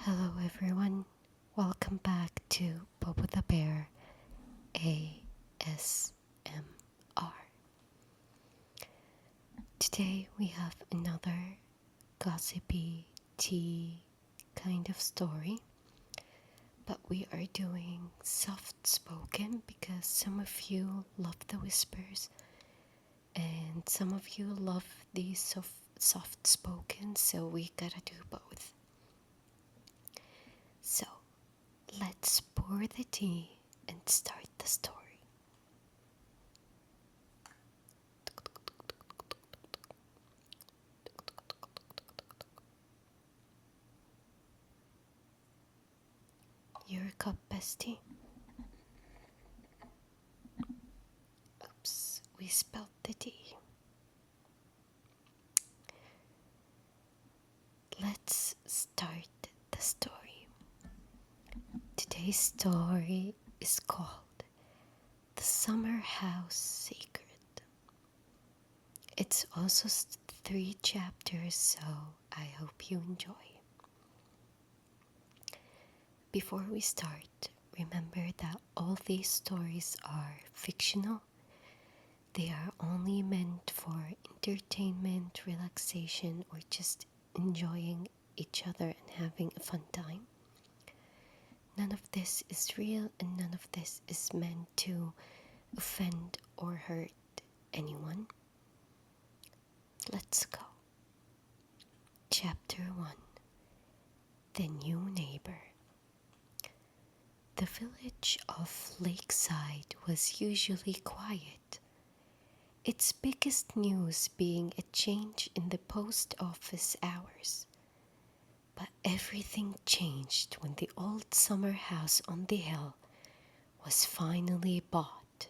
Hello everyone, welcome back to Bobo the Bear ASMR. Today we have another gossipy tea kind of story, but we are doing soft spoken because some of you love the whispers and some of you love the soft spoken, so we gotta do both. So let's pour the tea and start the story. Your cup, bestie. Oops, we spilled the tea. Let's start the story. Today's story is called The Summer House Secret. It's also 3 chapters, so I hope you enjoy. Before we start, remember that all these stories are fictional. They are only meant for entertainment, relaxation, or just enjoying each other and having a fun time. None of this is real and none of this is meant to offend or hurt anyone. Let's go. Chapter 1. The New Neighbor. The village of Lakeside was usually quiet, its biggest news being a change in the post office hours. But everything changed when the old summer house on the hill was finally bought.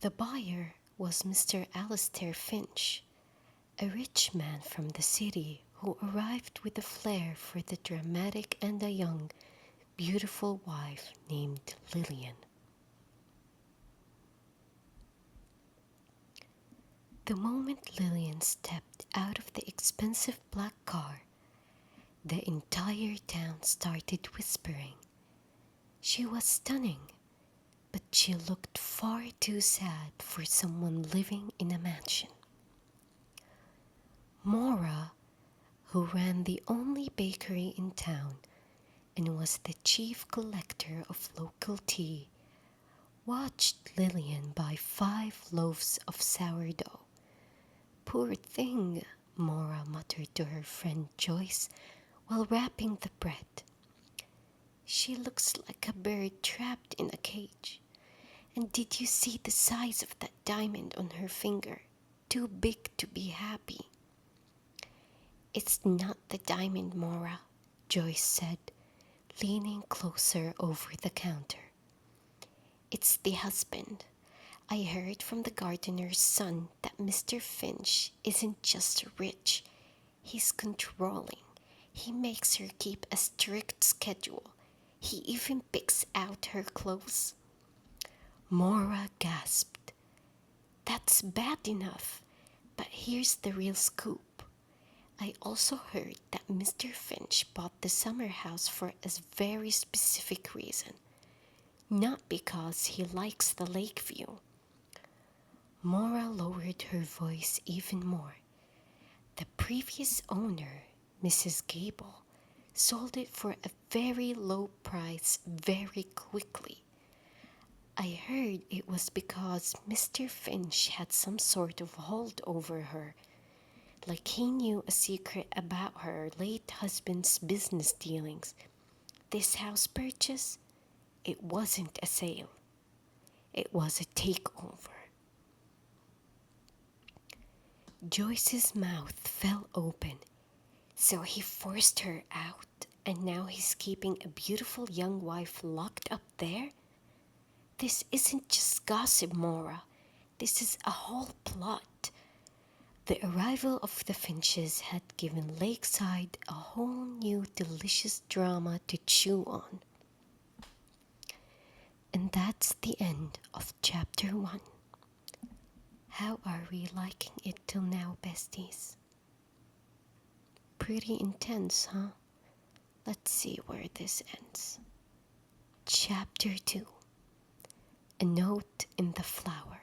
The buyer was Mr. Alistair Finch, a rich man from the city who arrived with a flair for the dramatic and a young, beautiful wife named Lillian. The moment Lillian stepped out of the expensive black car, the entire town started whispering. She was stunning, but she looked far too sad for someone living in a mansion. Maura, who ran the only bakery in town and was the chief collector of local tea, watched Lillian buy 5 loaves of sourdough. Poor thing, Maura muttered to her friend Joyce while wrapping the bread. She looks like a bird trapped in a cage. And did you see the size of that diamond on her finger? Too big to be happy. It's not the diamond, Maura, Joyce said, leaning closer over the counter. It's the husband. I heard from the gardener's son that Mr. Finch isn't just rich, he's controlling. He makes her keep a strict schedule. He even picks out her clothes. Maura gasped. That's bad enough, but here's the real scoop. I also heard that Mr. Finch bought the summer house for a very specific reason, not because he likes the lake view. Maura lowered her voice even more. The previous owner, Mrs. Gable, sold it for a very low price very quickly. I heard it was because Mr. Finch had some sort of hold over her, like he knew a secret about her late husband's business dealings. This house purchase, it wasn't a sale. It was a takeover. Joyce's mouth fell open. So he forced her out, and now he's keeping a beautiful young wife locked up there? This isn't just gossip, Maura. This is a whole plot. The arrival of the Finches had given Lakeside a whole new delicious drama to chew on. And that's the end of chapter 1. How are we liking it till now, besties? Pretty intense, huh? Let's see where this ends. Chapter 2. A Note in the Flower.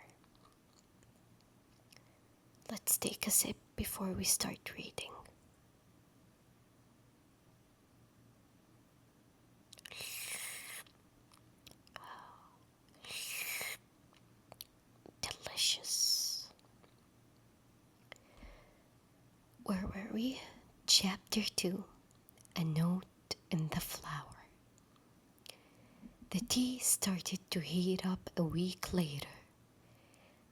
Let's take a sip before we start reading. Delicious. Where were we? Chapter 2. A Note in the Flower. The tea started to heat up a week later.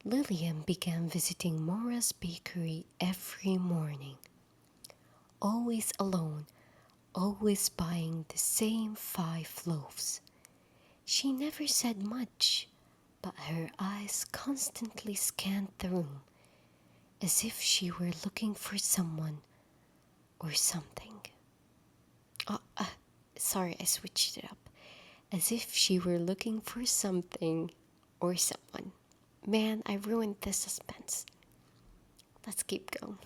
Lillian began visiting Mora's bakery every morning. Always alone, always buying the same 5 loaves. She never said much, but her eyes constantly scanned the room, as if she were looking for someone or something. Sorry, I switched it up. As if she were looking for something or someone. Man, I ruined the suspense. Let's keep going.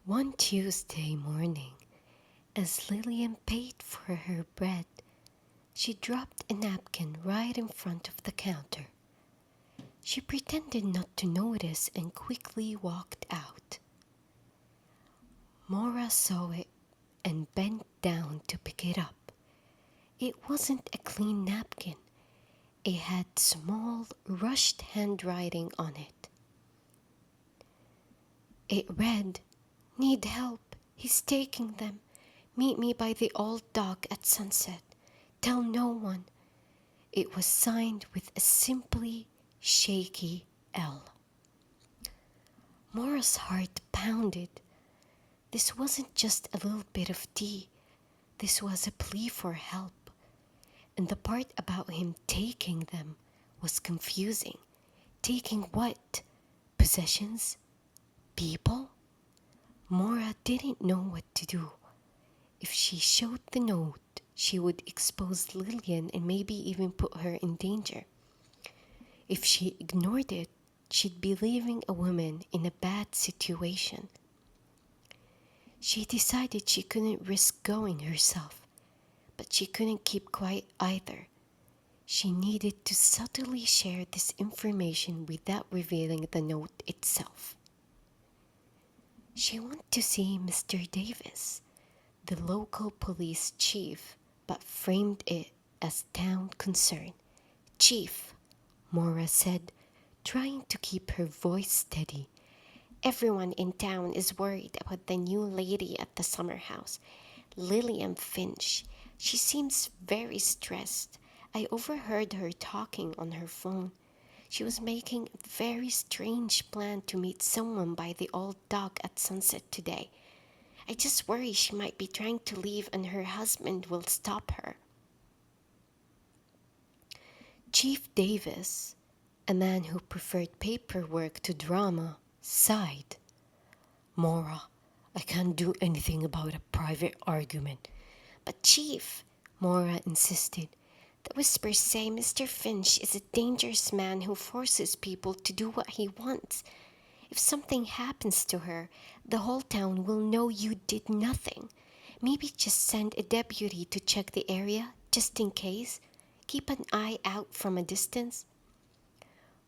One Tuesday morning, as Lillian paid for her bread, she dropped a napkin right in front of the counter. She pretended not to notice and quickly walked out. Mora saw it and bent down to pick it up. It wasn't a clean napkin. It had small, rushed handwriting on it. It read, "Need help. He's taking them. Meet me by the old dock at sunset. Tell no one." It was signed with a simply shaky L. Mora's heart pounded. This wasn't just a little bit of tea. This was a plea for help. And the part about him taking them was confusing. Taking what? Possessions? People? Mora didn't know what to do. If she showed the note, she would expose Lillian and maybe even put her in danger. If she ignored it, she'd be leaving a woman in a bad situation. She decided she couldn't risk going herself, but she couldn't keep quiet either. She needed to subtly share this information without revealing the note itself. She wanted to see Mr. Davis, the local police chief, but framed it as town concern. "Chief," Mora said, trying to keep her voice steady. "Everyone in town is worried about the new lady at the summer house, Lillian Finch. She seems very stressed. I overheard her talking on her phone. She was making a very strange plan to meet someone by the old dock at sunset today. I just worry she might be trying to leave and her husband will stop her." Chief Davis, a man who preferred paperwork to drama, sighed. "Mora, I can't do anything about a private argument." "But Chief," Mora insisted, "the whispers say Mr. Finch is a dangerous man who forces people to do what he wants. If something happens to her, the whole town will know you did nothing. Maybe just send a deputy to check the area, just in case. Keep an eye out from a distance."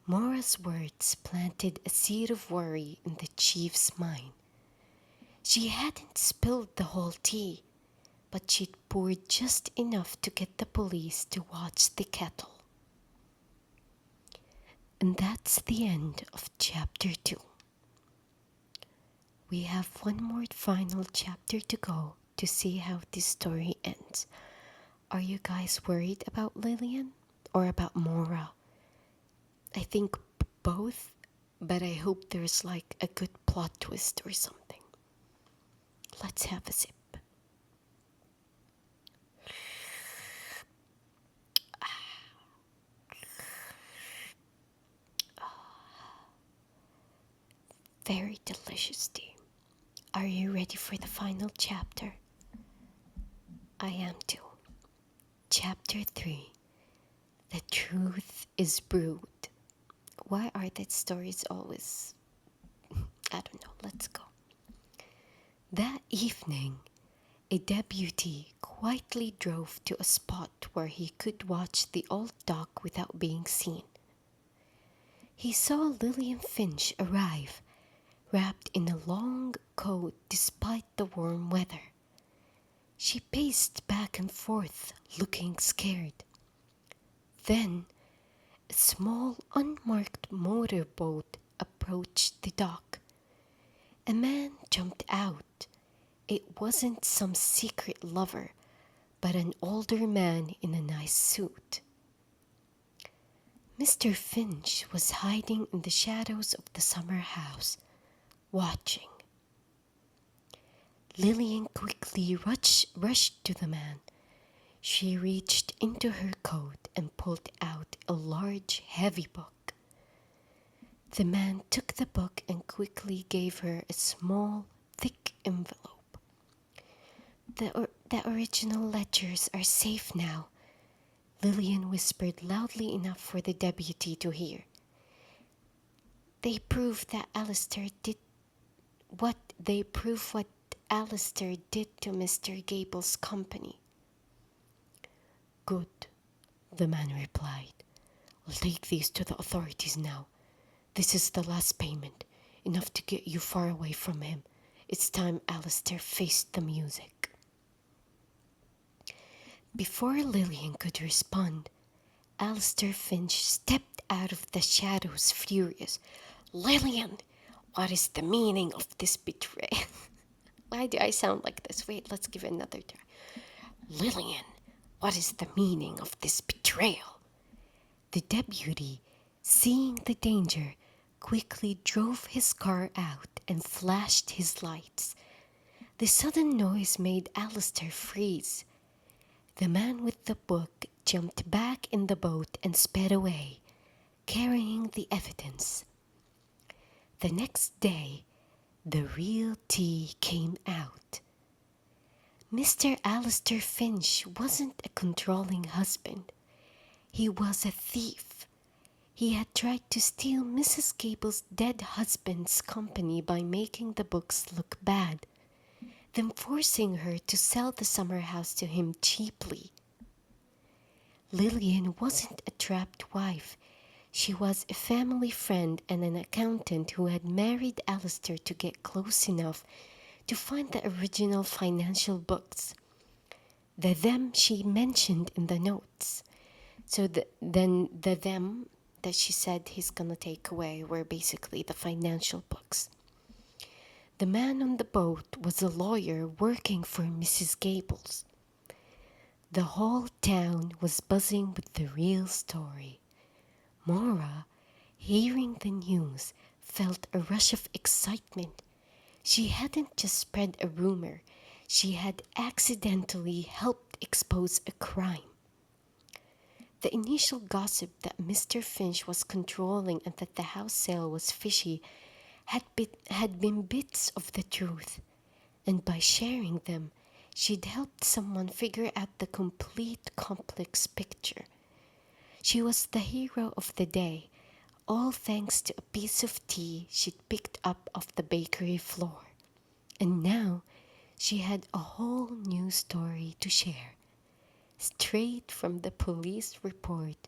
Mora's words planted a seed of worry in the chief's mind. She hadn't spilled the whole tea, but she'd poured just enough to get the police to watch the kettle. And that's the end of chapter 2. We have one more final chapter to go to see how this story ends. Are you guys worried about Lillian or about Mora? I think both, but I hope there's like a good plot twist or something. Let's have a sip. Very delicious tea. Are you ready for the final chapter? I am too. Chapter 3. The Truth is Brewed. Why are these stories always... I don't know, let's go. That evening, A deputy quietly drove to a spot where he could watch the old dock without being seen. He saw Lillian Finch arrive, wrapped in a long coat despite the warm weather. She paced back and forth, looking scared. Then, a small unmarked motorboat approached the dock. A man jumped out. It wasn't some secret lover, but an older man in a nice suit. Mr. Finch was hiding in the shadows of the summer house, watching. Lillian quickly rushed to the man. She reached into her coat and pulled out a large, heavy book. The man took the book and quickly gave her a small, thick envelope. The original letters are safe now, Lillian whispered loudly enough for the deputy to hear. They prove what Alistair did to Mr. Gable's company. Good, the man replied. I'll take these to the authorities now. This is the last payment, enough to get you far away from him. It's time Alistair faced the music. Before Lillian could respond, Alistair Finch stepped out of the shadows furious. Lillian, what is the meaning of this betrayal? Why do I sound like this? Wait, let's give it another try. Lillian, what is the meaning of this betrayal? The deputy, seeing the danger, quickly drove his car out and flashed his lights. The sudden noise made Alistair freeze. The man with the book jumped back in the boat and sped away, carrying the evidence. The next day, the real tea came out. Mr. Alistair Finch wasn't a controlling husband. He was a thief. He had tried to steal Mrs. Gable's dead husband's company by making the books look bad, then forcing her to sell the summer house to him cheaply. Lillian wasn't a trapped wife. She was a family friend and an accountant who had married Alistair to get close enough to find the original financial books. The them she mentioned in the notes. So the them that she said he's gonna take away were basically the financial books. The man on the boat was a lawyer working for Mrs. Gables. The whole town was buzzing with the real story. Maura, hearing the news, felt a rush of excitement. She hadn't just spread a rumor, she had accidentally helped expose a crime. The initial gossip that Mr. Finch was controlling and that the house sale was fishy had been bits of the truth, and by sharing them, she'd helped someone figure out the complete complex picture. She was the hero of the day, all thanks to a piece of tea she'd picked up off the bakery floor. And now, she had a whole new story to share. Straight from the police report,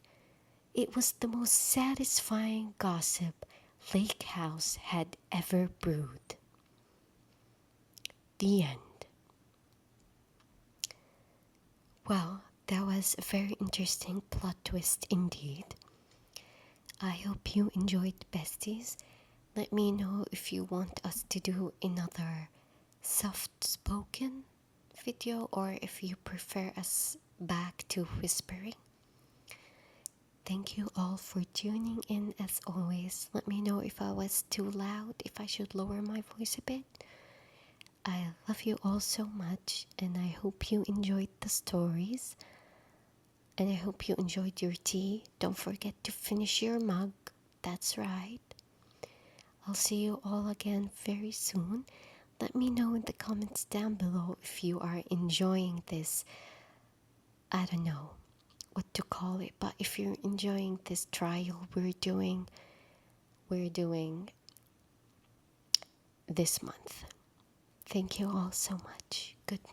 it was the most satisfying gossip Lake House had ever brewed. The end. Well, that was a very interesting plot twist indeed. I hope you enjoyed, besties. Let me know if you want us to do another soft-spoken video or if you prefer us back to whispering. Thank you all for tuning in as always. Let me know if I was too loud, if I should lower my voice a bit. I love you all so much and I hope you enjoyed the stories. And I hope you enjoyed your tea. Don't forget to finish your mug. That's right. I'll see you all again very soon. Let me know in the comments down below if you are enjoying this. I don't know what to call it, but if you're enjoying this trial we're doing this month. Thank you all so much. Good night.